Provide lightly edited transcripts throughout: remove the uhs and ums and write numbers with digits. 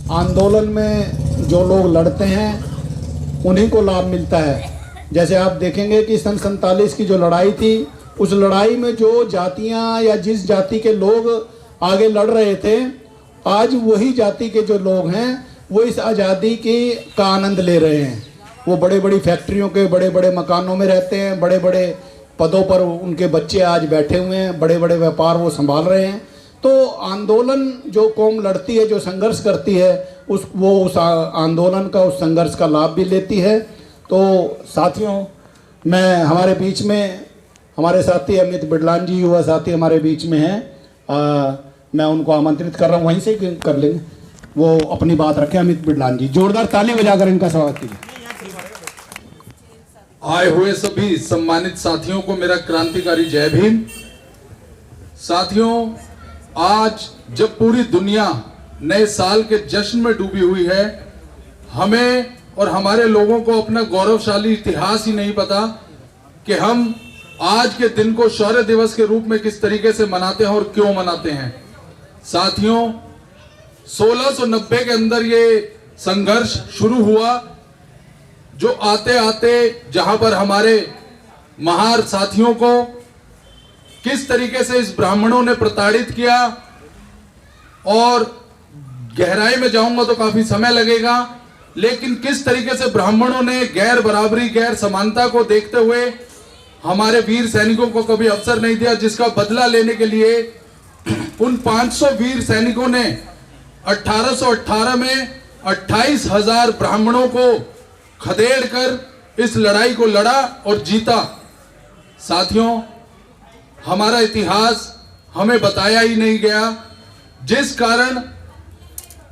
आंदोलन में जो लोग लड़ते हैं उन्हीं को लाभ मिलता है। जैसे आप देखेंगे कि सन 47 की जो लड़ाई थी, उस लड़ाई में जो जातियां या जिस जाति के लोग आगे लड़ रहे थे, आज वही जाति के जो लोग हैं वो इस आज़ादी का आनंद ले रहे हैं। वो बड़े बड़ी फैक्ट्रियों के बड़े बड़े मकानों में रहते हैं, बड़े बड़े पदों पर उनके बच्चे आज बैठे हुए हैं, बड़े बड़े व्यापार वो संभाल रहे हैं। तो आंदोलन जो कौम लड़ती है, जो संघर्ष करती है, उस आंदोलन का, उस संघर्ष का लाभ भी लेती है। तो साथियों, मैं हमारे बीच में हमारे साथी अमित बिडलान जी, युवा साथी हमारे बीच में हैं। मैं उनको आमंत्रित कर रहा हूँ, वहीं से कर लेंगे, वो अपनी बात रखें। अमित बिडलान जी, जोरदार ताली बजाकर इनका स्वागत कीजिए। आए हुए सभी सम्मानित साथियों को मेरा क्रांतिकारी जय भीम। साथियों, आज जब पूरी दुनिया नए साल के जश्न में डूबी हुई है, हमें और हमारे लोगों को अपना गौरवशाली इतिहास ही नहीं पता कि हम आज के दिन को शौर्य दिवस के रूप में किस तरीके से मनाते हैं और क्यों मनाते हैं। साथियों, 1690 के अंदर ये संघर्ष शुरू हुआ, जो आते आते जहां पर हमारे महार साथियों को किस तरीके से इस ब्राह्मणों ने प्रताड़ित किया, और गहराई में जाऊंगा तो काफी समय लगेगा, लेकिन किस तरीके से ब्राह्मणों ने गैर बराबरी, गैर समानता को देखते हुए हमारे वीर सैनिकों को कभी अवसर नहीं दिया, जिसका बदला लेने के लिए उन 500 वीर सैनिकों ने 1818 में 28,000 ब्राह्मणों को खदेड़ कर इस लड़ाई को लड़ा और जीता। साथियों, हमारा इतिहास हमें बताया ही नहीं गया, जिस कारण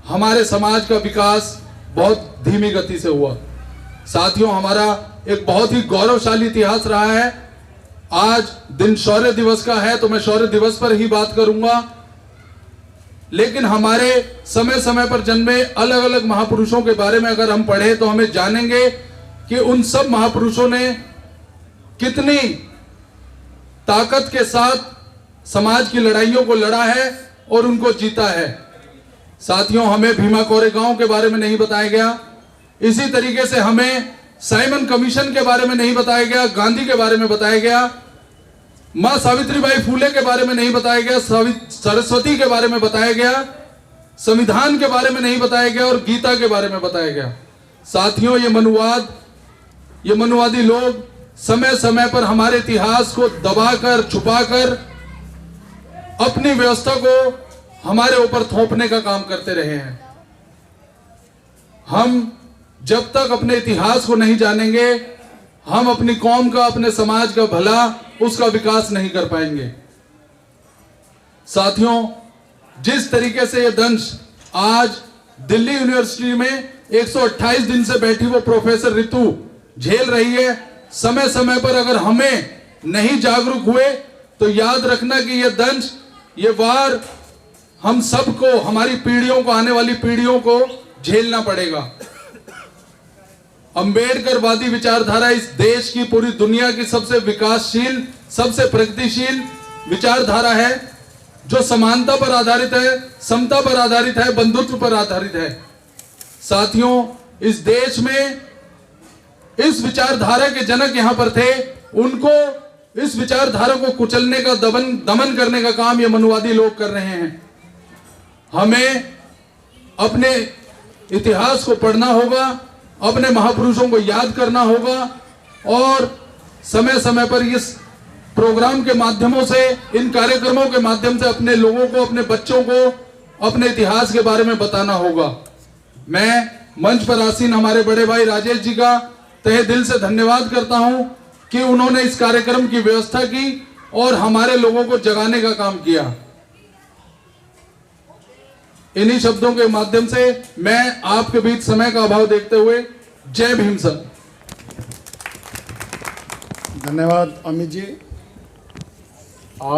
हमारे समाज का विकास बहुत धीमी गति से हुआ। साथियों, हमारा एक बहुत ही गौरवशाली इतिहास रहा है। आज दिन शौर्य दिवस का है तो मैं शौर्य दिवस पर ही बात करूंगा, लेकिन हमारे समय समय पर जन्मे अलग अलग महापुरुषों के बारे में अगर हम पढ़े तो हमें जानेंगे कि उन सब महापुरुषों ने कितनी ताकत के साथ समाज की लड़ाइयों को लड़ा है और उनको जीता है। साथियों, हमें भीमा कोरेगांव के बारे में नहीं बताया गया, इसी तरीके से हमें साइमन कमीशन के बारे में नहीं बताया गया, गांधी के बारे में बताया गया, मां सावित्रीबाई फूले के बारे में नहीं बताया गया, सरस्वती के बारे में बताया गया, संविधान के बारे में नहीं बताया गया और गीता के बारे में बताया गया। साथियों, ये मनुवादी लोग समय समय पर हमारे इतिहास को दबाकर, छुपाकर अपनी व्यवस्था को हमारे ऊपर थोपने का काम करते रहे हैं। हम जब तक अपने इतिहास को नहीं जानेंगे, हम अपनी कौम का, अपने समाज का भला, उसका विकास नहीं कर पाएंगे। साथियों, जिस तरीके से ये दंश आज दिल्ली यूनिवर्सिटी में 128 दिन से बैठी वो प्रोफेसर ऋतु झेल रही है, समय समय पर अगर हमें नहीं जागरूक हुए तो याद रखना कि ये दंश, ये वार हम सबको, हमारी पीढ़ियों को, आने वाली पीढ़ियों को झेलना पड़ेगा। अंबेडकरवादी विचारधारा इस देश की, पूरी दुनिया की सबसे विकासशील, सबसे प्रगतिशील विचारधारा है, जो समानता पर आधारित है, समता पर आधारित है, बंधुत्व पर आधारित है। साथियों, इस देश में इस विचारधारा के जनक यहां पर थे, उनको, इस विचारधारा को कुचलने का, दमन करने का काम ये मनुवादी लोग कर रहे हैं। हमें अपने इतिहास को पढ़ना होगा, अपने महापुरुषों को याद करना होगा, और समय समय पर इस प्रोग्राम के माध्यमों से, इन कार्यक्रमों के माध्यम से अपने लोगों को, अपने बच्चों को अपने इतिहास के बारे में बताना होगा। मैं मंच पर आसीन हमारे बड़े भाई राजेश जी का तहे दिल से धन्यवाद करता हूं कि उन्होंने इस कार्यक्रम की व्यवस्था की और हमारे लोगों को जगाने का काम किया। इन्हीं शब्दों के माध्यम से मैं आपके बीच समय का अभाव देखते हुए जय भीम सर। धन्यवाद अमित जी।